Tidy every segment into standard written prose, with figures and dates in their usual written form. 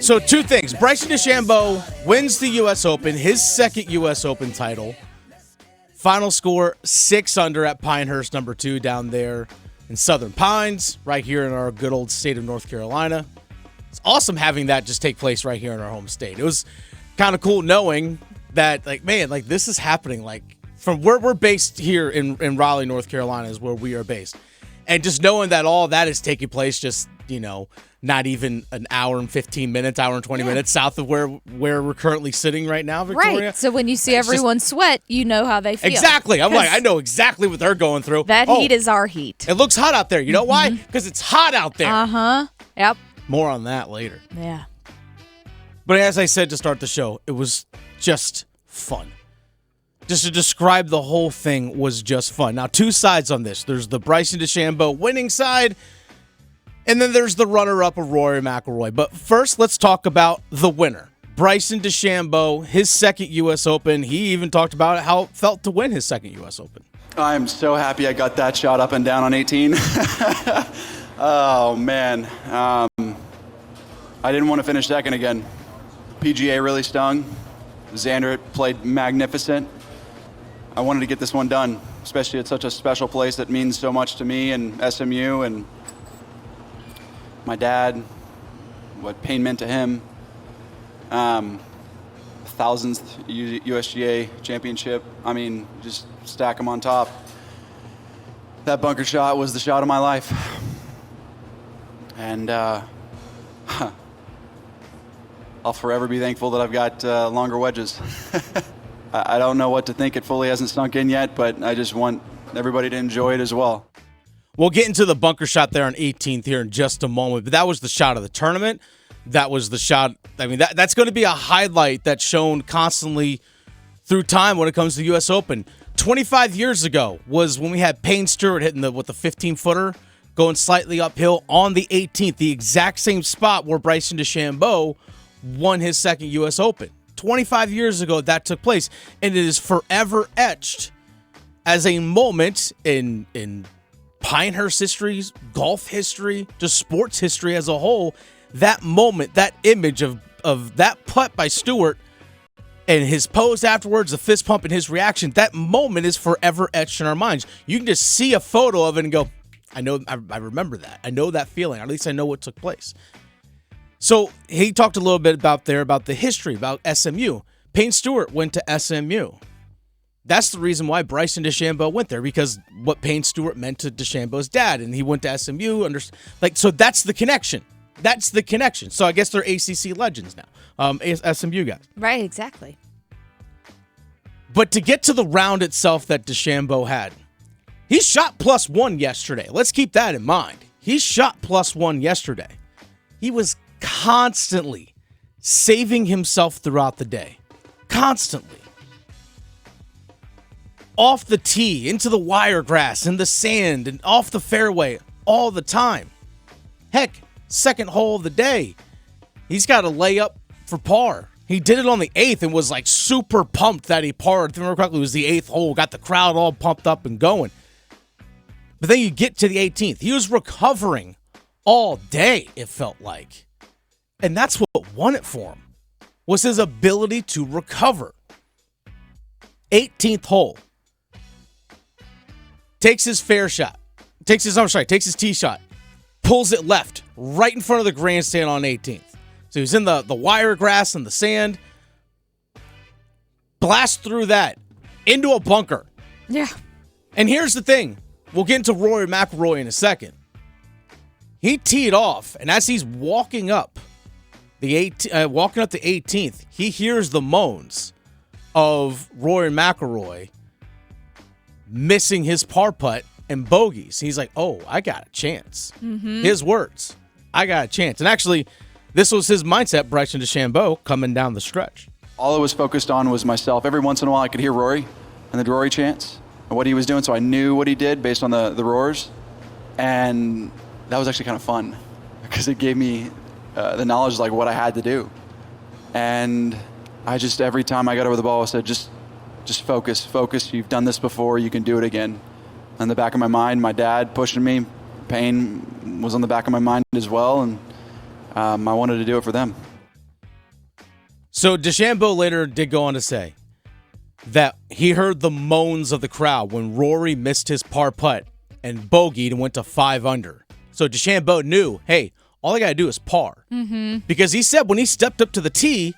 So two things. Bryson DeChambeau wins the U.S. Open, his second U.S. Open title. Final score, 6 under at Pinehurst, number 2 down there in Southern Pines, right here in our good old state of North Carolina. It's awesome having that just take place right here in our home state. It was kind of cool knowing that, like, man, like this is happening. Like from where we're based here in Raleigh, North Carolina is where we are based. And just knowing that all that is taking place just, not even an hour and 15 minutes, hour and 20 minutes south of where we're currently sitting right now, Victoria. Right. So when you see everyone sweat, you know how they feel. Exactly. I'm like, I know exactly what they're going through. That heat is our heat. It looks hot out there. You know why? Because it's hot out there. Uh-huh. Yep. More on that later. Yeah. But as I said to start the show, it was just fun. Just to describe the whole thing was just fun. Now, two sides on this. There's the Bryson DeChambeau winning side, and then there's the runner-up of Rory McIlroy. But first, let's talk about the winner. Bryson DeChambeau, his second U.S. Open. He even talked about how it felt to win his second U.S. Open. I'm so happy I got that shot up and down on 18. Oh, man. I didn't want to finish second again. PGA really stung. Xander played magnificent. I wanted to get this one done, especially at such a special place that means so much to me and SMU and my dad, what pain meant to him. 1000th USGA championship. I mean, just stack them on top. That bunker shot was the shot of my life. And I'll forever be thankful that I've got longer wedges. I don't know what to think. It fully hasn't sunk in yet, but I just want everybody to enjoy it as well. We'll get into the bunker shot there on 18th here in just a moment, but that was the shot of the tournament. That was the shot. I memean, that's going to be a highlight that's shown constantly through time when it comes to the U.S. Open. 25 years ago was when we had Payne Stewart hitting the 15-footer, going slightly uphill on the 18th, the exact same spot where Bryson DeChambeau won his second U.S. Open. 25 years ago that took place, and it is forever etched as a moment in Pinehurst history, golf history, just sports history as a whole. That moment, that image of that putt by Stewart and his pose afterwards, the fist pump and his reaction, that moment is forever etched in our minds. You can just see a photo of it and go, I remember that. I know that feeling. Or at least I know what took place. So he talked a little bit about the history, about SMU. Payne Stewart went to SMU. That's the reason why Bryson DeChambeau went there, because what Payne Stewart meant to DeChambeau's dad, and he went to SMU. So that's the connection. That's the connection. So I guess they're ACC legends now, SMU guys. Right, exactly. But to get to the round itself that DeChambeau had, he shot +1 yesterday. Let's keep that in mind. He shot +1 yesterday. He was constantly saving himself throughout the day. Constantly. Off the tee, into the wiregrass, in the sand, and off the fairway all the time. Heck, second hole of the day, he's got a layup for par. He did it on the 8th and was like super pumped that he parred. If I remember correctly, it was the 8th hole, got the crowd all pumped up and going. But then you get to the 18th. He was recovering all day, it felt like. And that's what won it for him, was his ability to recover. 18th hole. Takes his tee shot, pulls it left, right in front of the grandstand on 18th. So he's in the wiregrass and the sand. Blast through that into a bunker. Yeah. And here's the thing. We'll get into Rory McIlroy in a second. He teed off, and as he's walking up the 18th, he hears the moans of Rory McIlroy missing his par putt and bogeys. He's like, oh, I got a chance. Mm-hmm. His words, I got a chance. And actually, this was his mindset, Bryson DeChambeau, coming down the stretch. All I was focused on was myself. Every once in a while, I could hear Rory and the Rory chants and what he was doing, so I knew what he did based on the roars. And that was actually kind of fun because it gave me the knowledge like what I had to do. And I just, every time I got over the ball, I said, just focus. You've done this before. You can do it again. In the back of my mind, my dad pushing me. Payne was on the back of my mind as well, and I wanted to do it for them. So DeChambeau later did go on to say that he heard the moans of the crowd when Rory missed his par putt and bogeyed and went to 5 under. So DeChambeau knew, hey, all I got to do is par. Mm-hmm. Because he said when he stepped up to the tee,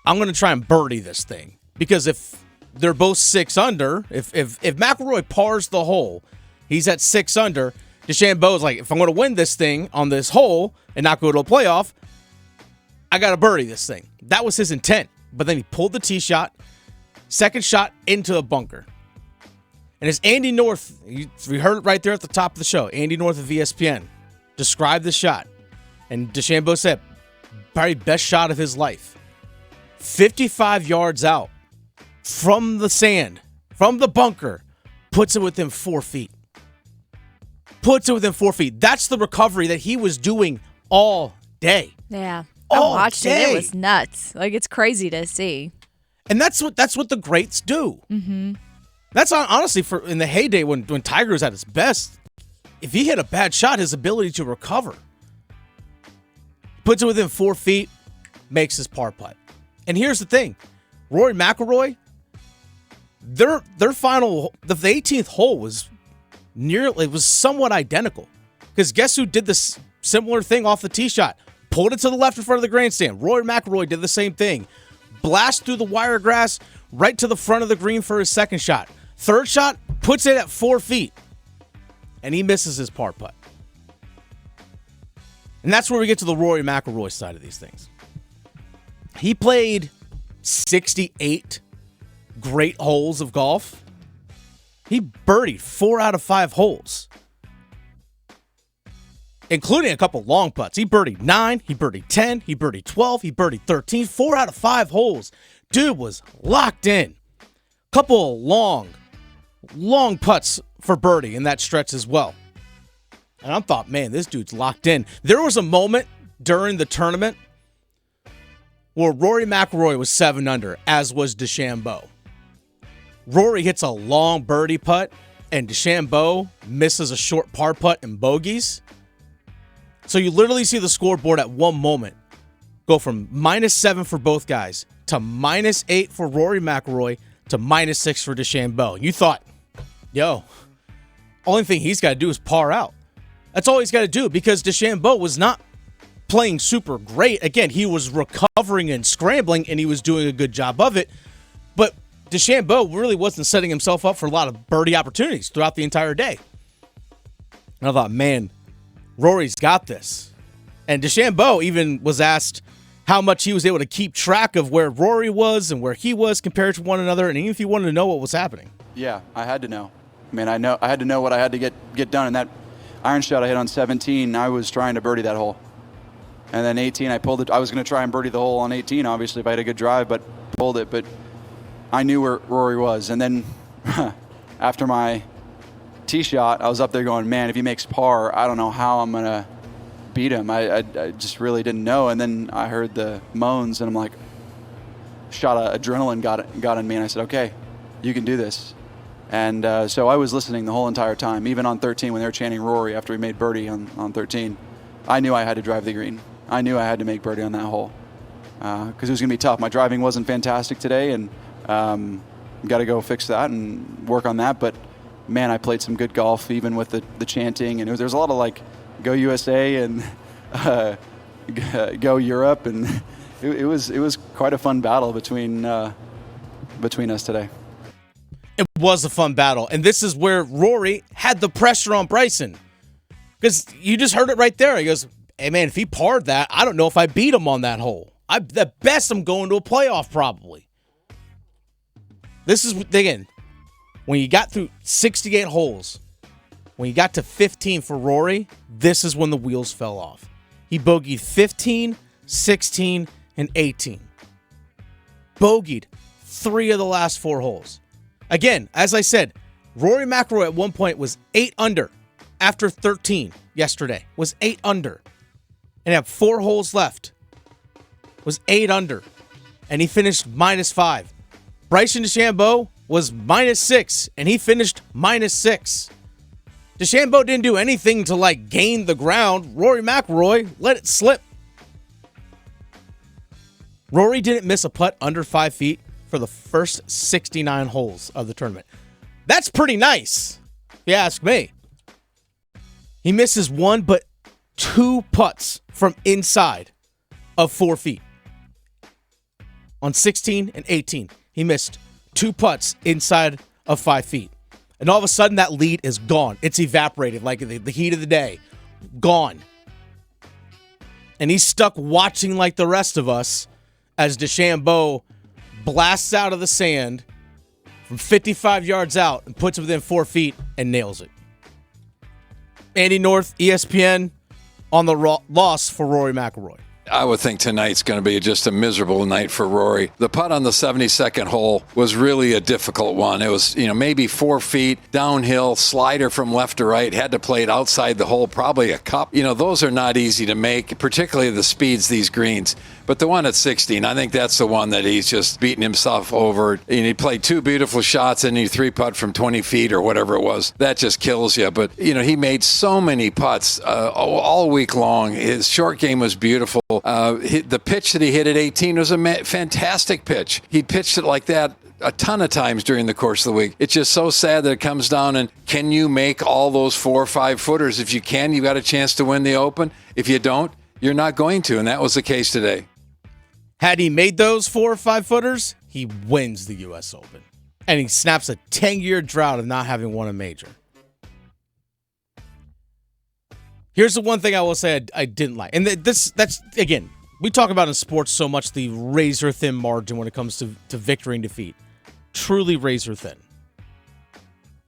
I'm going to try and birdie this thing. Because if they're both 6 under, if McIlroy pars the hole, he's at 6 under, DeChambeau's like, if I'm going to win this thing on this hole and not go to a playoff, I got to birdie this thing. That was his intent. But then he pulled the tee shot, second shot into the bunker. And as Andy North, we heard it right there at the top of the show, Andy North of ESPN described the shot. And DeChambeau said, probably best shot of his life. 55 yards out from the sand, from the bunker, puts it within 4 feet. Puts it within 4 feet. That's the recovery that he was doing all day. Yeah. I watched it. It was nuts. Like, it's crazy to see. And that's what the greats do. Mm-hmm. That's honestly for in the heyday when Tiger was at his best. If he hit a bad shot, his ability to recover. Puts it within 4 feet, makes his par putt. And here's the thing. Rory McIlroy, their final, the 18th hole was somewhat identical. Because guess who did this similar thing off the tee shot? Pulled it to the left in front of the grandstand. Rory McIlroy did the same thing. Blast through the wire grass right to the front of the green for his second shot. Third shot, puts it at 4 feet. And he misses his par putt. And that's where we get to the Rory McIlroy side of these things. He played 68 great holes of golf. He birdied 4 out of 5 holes, including a couple long putts. He birdied 9, he birdied 10, he birdied 12, he birdied 13, 4 out of 5 holes. Dude was locked in. Couple long putts for birdie in that stretch as well. And I thought, man, this dude's locked in. There was a moment during the tournament where Rory McIlroy was 7 under, as was DeChambeau. Rory hits a long birdie putt, and DeChambeau misses a short par putt and bogeys. So you literally see the scoreboard at one moment go from -7 for both guys to -8 for Rory McIlroy to -6 for DeChambeau. You thought, yo, only thing he's got to do is par out. That's all he's got to do because DeChambeau was not playing super great. Again, he was recovering and scrambling, and he was doing a good job of it. But DeChambeau really wasn't setting himself up for a lot of birdie opportunities throughout the entire day. And I thought, man, Rory's got this. And DeChambeau even was asked how much he was able to keep track of where Rory was and where he was compared to one another, and even if he wanted to know what was happening. Yeah, I had to know. I mean, I had to know what I had to get done. And that iron shot I hit on 17, I was trying to birdie that hole. And then 18, I pulled it. I was going to try and birdie the hole on 18, obviously, if I had a good drive, but pulled it. But I knew where Rory was. And then after my tee shot, I was up there going, man, if he makes par, I don't know how I'm going to beat him. I just really didn't know. And then I heard the moans, and I'm like, shot of adrenaline got in me. And I said, okay, you can do this. And so I was listening the whole entire time, even on 13 when they were chanting Rory after we made birdie on 13. I knew I had to drive the green. I knew I had to make birdie on that hole because it was going to be tough. My driving wasn't fantastic today, and got to go fix that and work on that. But, man, I played some good golf even with the chanting. And there was a lot of, like, go USA and go Europe. And it was quite a fun battle between us today. It was a fun battle. And this is where Rory had the pressure on Bryson. Because you just heard it right there. He goes, hey, man, if he parred that, I don't know if I beat him on that hole. At best, I'm going to a playoff probably. This is, again, when you got through 68 holes, when you got to 15 for Rory, this is when the wheels fell off. He bogeyed 15, 16, and 18. Bogeyed 3 of the last 4 holes. Again, as I said, Rory McIlroy at one point was 8 under after 13 yesterday. Was 8 under. And had 4 holes left. Was 8 under. And he finished -5. Bryson DeChambeau was -6. And he finished -6. DeChambeau didn't do anything to, like, gain the ground. Rory McIlroy let it slip. Rory didn't miss a putt under 5 feet for the first 69 holes of the tournament. That's pretty nice, if you ask me. He misses one, but 2 putts from inside of 4 feet. On 16 and 18, he missed 2 putts inside of 5 feet. And all of a sudden, that lead is gone. It's evaporated like the heat of the day. Gone. And he's stuck watching like the rest of us as DeChambeau blasts out of the sand from 55 yards out and puts it within 4 feet and nails it. Andy North, ESPN, on the loss for Rory McIlroy. I would think tonight's going to be just a miserable night for Rory. The putt on the 72nd hole was really a difficult one. It was, maybe 4 feet downhill, slider from left to right, had to play it outside the hole, probably a cup. Those are not easy to make, particularly the speeds, these greens. But the one at 16, I think that's the one that he's just beating himself over. And he played 2 beautiful shots and he 3-putt from 20 feet or whatever it was. That just kills you. But, he made so many putts all week long. His short game was beautiful. The pitch that he hit at 18 was a fantastic pitch. He pitched it like that a ton of times during the course of the week. It's just so sad that it comes down and can you make all those 4 or 5 footers? If you can, you got a chance to win the Open. If you don't, you're not going to. And that was the case today. Had he made those 4 or 5 footers, he wins the U.S. Open. And he snaps a 10-year drought of not having won a major. Here's the one thing I will say I didn't like. And that's, again, we talk about in sports so much the razor-thin margin when it comes to victory and defeat. Truly razor-thin.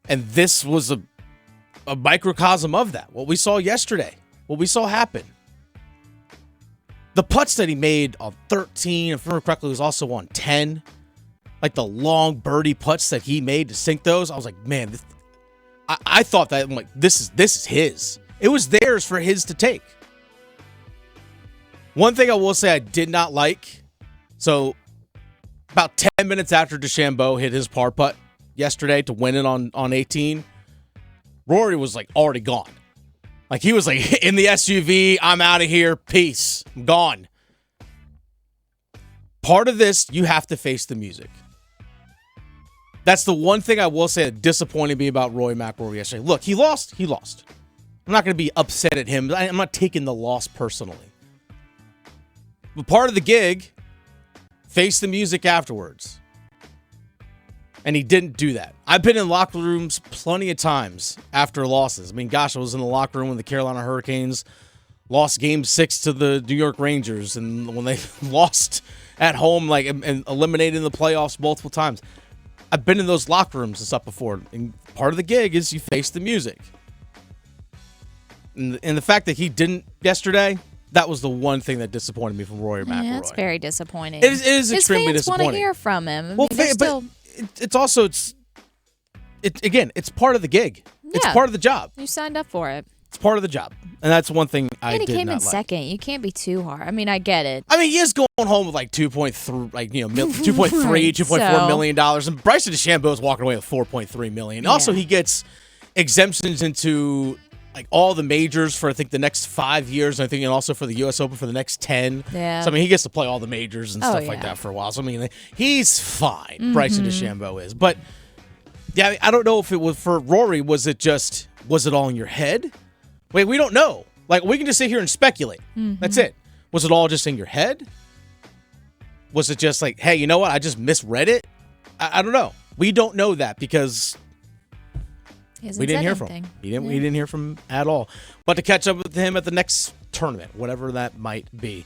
And this was a microcosm of that. What we saw yesterday. What we saw happen. The putts that he made on 13, if I remember correctly, was also on 10. Like the long birdie putts that he made to sink those. I was like, man, I thought that, I'm like, this is his. It was theirs for his to take. One thing I will say I did not like, so about 10 minutes after DeChambeau hit his par putt yesterday to win it on 18, Rory was like already gone. Like he was like in the SUV, I'm out of here, peace, I'm gone. Part of this, you have to face the music. That's the one thing I will say that disappointed me about Rory McIlroy yesterday. Look, he lost. I'm not going to be upset at him. I'm not taking the loss personally. But part of the gig, face the music afterwards. And he didn't do that. I've been in locker rooms plenty of times after losses. I mean, gosh, I was in the locker room when the Carolina Hurricanes lost Game 6 to the New York Rangers. And when they lost at home, like, and eliminated in the playoffs multiple times. I've been in those locker rooms and stuff before. And part of the gig is you face the music. And the fact that he didn't yesterday, that was the one thing that disappointed me from Rory McIlroy. Yeah, it's very disappointing. It is extremely disappointing. His fans want to hear from him. Well, but it's also, it's part of the gig. Yeah. It's part of the job. You signed up for it. It's part of the job. And that's one thing I did not like. And he came in second. You can't be too hard. I mean, I get it. I mean, he is going home with like 2.3, $2.4 million. And Bryson DeChambeau is walking away with $4.3 million. Yeah. Also, he gets exemptions into like all the majors for I think the next 5 years. I think, and also for the U.S. Open for the next 10. Yeah. So I mean, he gets to play all the majors and stuff like that for a while. So I mean, he's fine. Mm-hmm. Bryson DeChambeau is, but yeah, I don't know if it was for Rory. Was it all in your head? Wait, we don't know. Like, we can just sit here and speculate. Mm-hmm. That's it. Was it all just in your head? Was it just like, hey, you know what? I just misread it? I don't know. We don't know that because we didn't hear from him. We didn't hear from him at all. But to catch up with him at the next tournament, whatever that might be.